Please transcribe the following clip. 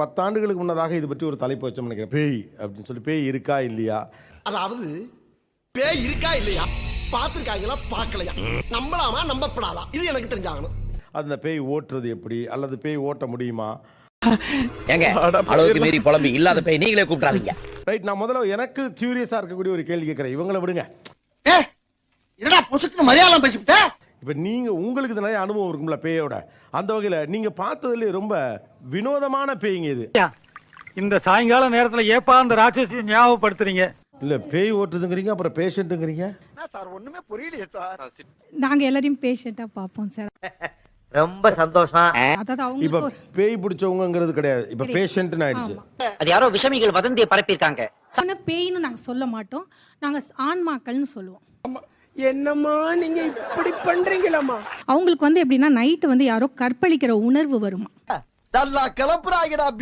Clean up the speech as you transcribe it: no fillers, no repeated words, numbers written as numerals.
10 ஆண்டுகளுக்கு முன்னதாக இது பற்றி ஒரு தலைப்பு வச்சோம் நினைக்கிறேன். பேய் அப்படின்னு சொல்லி, பேய் இருக்கா இல்லையா? அதாவது பேய் இருக்கா இல்லையா, பார்த்திருக்காங்களா பார்க்கலையா, நம்பலாமா நம்பப்படாதா, இது எனக்கு தெரிஞ்சாகணும். அந்த பேய் ஓட்டுறது எப்படி, அல்லது பேய் ஓட்ட முடியுமா? ஏங்க அளவுக்கு மீறி புலம்பி இல்லாத பேய் நீங்களே கூப்பிடாதீங்க. ரைட், நான் முதல்ல எனக்கு கியூரியஸா இருக்கக்கூடிய ஒரு கேள்வி கேட்கிறேன். இவங்களை விடுங்க. என்னடா பொசுக்கு மரியாதை பேசிவிட்ட. இப்ப நீங்க உங்களுக்கு நிறைய அனுபவம் இருக்கும்ல பேயோட. அந்த வகையில நீங்க பார்த்ததுல ரொம்ப வினோதமான பேய்ங்க இது. இந்த சாயங்கால நேரத்துல ஏப்பா அந்த ராட்சசி ஞாபகப்படுத்துறீங்க? இல்ல பேய் ஓட்டுதுங்கிறீங்க, அப்புறம் பேஷண்ட்டுங்கிறீங்க. சார் ஒண்ணுமே புரியலையே சார். நாங்க எல்லாரையும் பேஷண்டா பாப்போம் சார். ரொம்ப சந்தோஷம். அதாவது இப்ப அவங்க பேய் பிடிச்சவங்கிறது கிடையாது, இப்ப பேஷண்ட்னு ஆயிடுச்சு. அது யாரோ விஷமிகள் வதந்தியை பரப்பியிருக்காங்க. பேய்னு நாங்க சொல்ல மாட்டோம், நாங்க ஆன்மாக்கள்னு சொல்லுவோம். என்னம்மா நீங்க இப்படி பண்றீங்களாமா? அவங்களுக்கு எப்படின்னா நைட்டு யாரோ கற்பழிக்கிற உணர்வு வருமா. நல்லா கிளப்புறாங்கடா.